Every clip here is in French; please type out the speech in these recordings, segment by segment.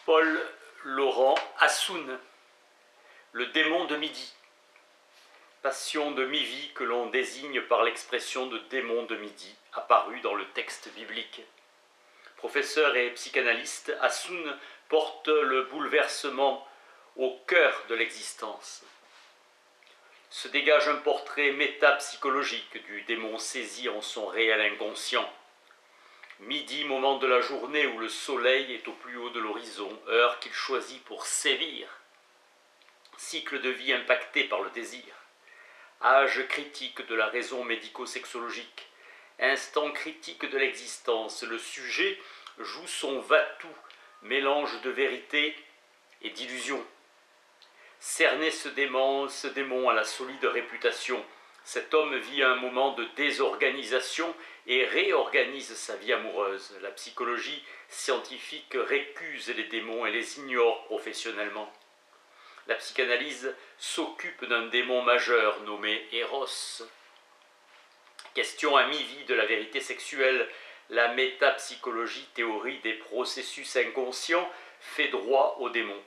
Paul Laurent Assoun, le démon de midi. Passion de mi-vie que l'on désigne par l'expression de démon de midi, apparue dans le texte biblique. Professeur et psychanalyste, Assoun porte le bouleversement au cœur de l'existence. Se dégage un portrait métapsychologique du démon saisi en son réel inconscient. Midi, moment de la journée où le soleil est au plus haut de l'horizon, heure qu'il choisit pour sévir. Cycle de vie impacté par le désir. Âge critique de la raison médico-sexologique. Instant critique de l'existence. Le sujet joue son va-tout, mélange de vérité et d'illusion. Cerner ce démon à la solide réputation. Cet homme vit un moment de désorganisation et réorganise sa vie amoureuse. La psychologie scientifique récuse les démons et les ignore professionnellement. La psychanalyse s'occupe d'un démon majeur nommé Eros. Question à mi-vie de la vérité sexuelle, la métapsychologie, théorie des processus inconscients, fait droit au démon.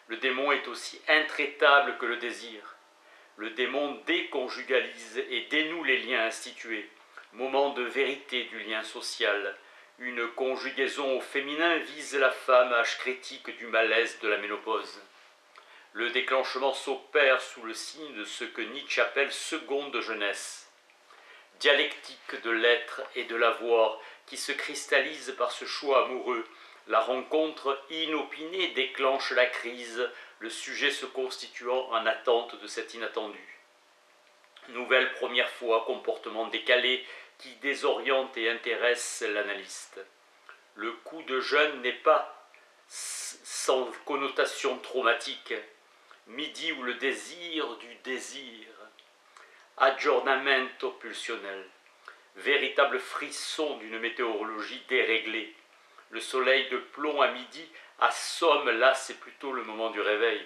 Le démon est aussi intraitable que le désir. Le démon déconjugalise et dénoue les liens institués. Moment de vérité du lien social. Une conjugaison au féminin vise la femme, âge critique du malaise de la ménopause. Le déclenchement s'opère sous le signe de ce que Nietzsche appelle seconde jeunesse. Dialectique de l'être et de l'avoir qui se cristallise par ce choix amoureux. La rencontre inopinée déclenche la crise, le sujet se constituant en attente de cet inattendu. Nouvelle première fois, comportement décalé qui désoriente et intéresse l'analyste. Le coup de jeûne n'est pas sans connotation traumatique. Midi ou le désir du désir. Aggiornamento pulsionnel. Véritable frisson d'une météorologie déréglée. Le soleil de plomb à midi assomme, là c'est plutôt le moment du réveil.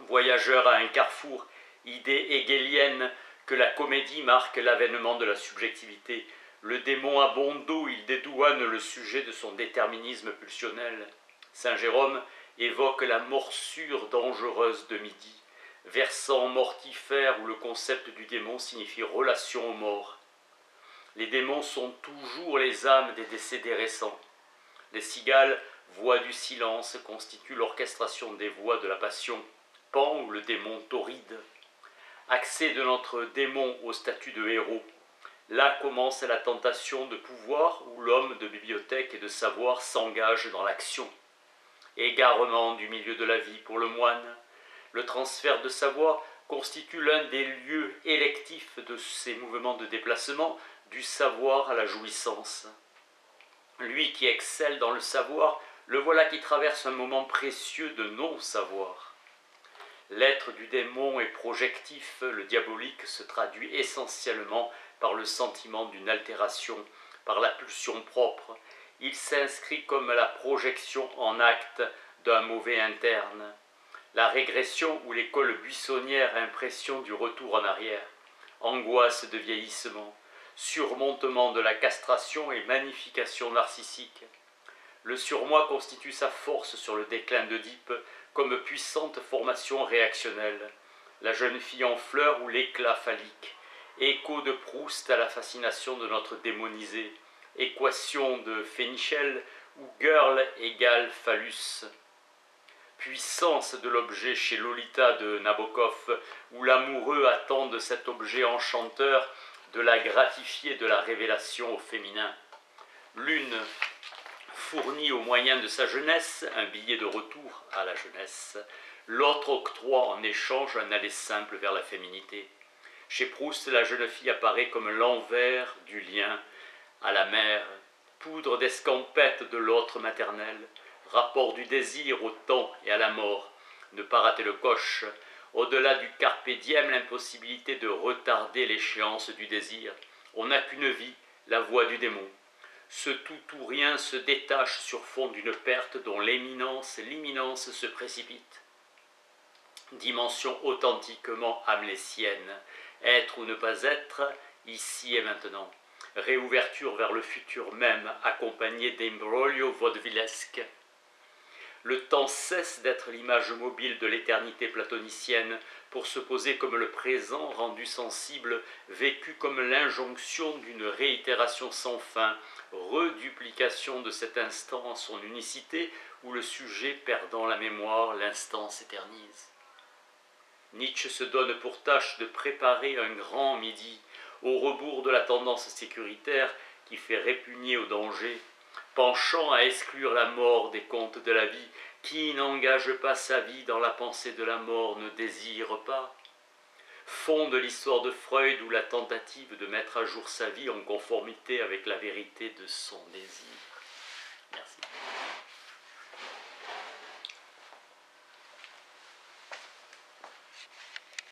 Voyageur à un carrefour, idée hegélienne que la comédie marque l'avènement de la subjectivité. Le démon a bon dos, il dédouane le sujet de son déterminisme pulsionnel. Saint Jérôme évoque la morsure dangereuse de midi, versant mortifère où le concept du démon signifie relation aux morts. Les démons sont toujours les âmes des décédés récents. Les cigales, voix du silence, constituent l'orchestration des voix de la passion. Pan ou le démon tauride. Accès de notre démon au statut de héros. Là commence la tentation de pouvoir où l'homme de bibliothèque et de savoir s'engage dans l'action. Égarement du milieu de la vie pour le moine. Le transfert de savoir constitue l'un des lieux électifs de ces mouvements de déplacement du savoir à la jouissance. Lui qui excelle dans le savoir, le voilà qui traverse un moment précieux de non-savoir. L'être du démon est projectif, le diabolique se traduit essentiellement par le sentiment d'une altération, par la pulsion propre. Il s'inscrit comme la projection en acte d'un mauvais interne. La régression ou l'école buissonnière, impression du retour en arrière. Angoisse de vieillissement. Surmontement de la castration et magnification narcissique. Le surmoi constitue sa force sur le déclin d'Oedipe comme puissante formation réactionnelle. La jeune fille en fleurs ou l'éclat phallique. Écho de Proust à la fascination de notre démonisé. Équation de Fénichel où girl égale phallus. Puissance de l'objet chez Lolita de Nabokov où l'amoureux attend de cet objet enchanteur de la gratifier de la révélation au féminin. L'une fournit au moyen de sa jeunesse un billet de retour à la jeunesse, l'autre octroie en échange un aller simple vers la féminité. Chez Proust, la jeune fille apparaît comme l'envers du lien à la mère, poudre d'escampette de l'autre maternel, rapport du désir au temps et à la mort, ne pas rater le coche. Au-delà du carpe diem, l'impossibilité de retarder l'échéance du désir. On n'a qu'une vie, la voix du démon. Ce tout ou rien se détache sur fond d'une perte dont l'imminence se précipite. Dimension authentiquement hamlétienne. Être ou ne pas être, ici et maintenant. Réouverture vers le futur même, accompagnée d'imbroglio vaudevillesque. Le temps cesse d'être l'image mobile de l'éternité platonicienne pour se poser comme le présent rendu sensible, vécu comme l'injonction d'une réitération sans fin, reduplication de cet instant en son unicité, où le sujet perdant la mémoire, l'instant s'éternise. Nietzsche se donne pour tâche de préparer un grand midi, au rebours de la tendance sécuritaire qui fait répugner au danger, penchant à exclure la mort des contes de la vie. Qui n'engage pas sa vie dans la pensée de la mort ne désire pas. Fond de l'histoire de Freud ou la tentative de mettre à jour sa vie en conformité avec la vérité de son désir. Merci.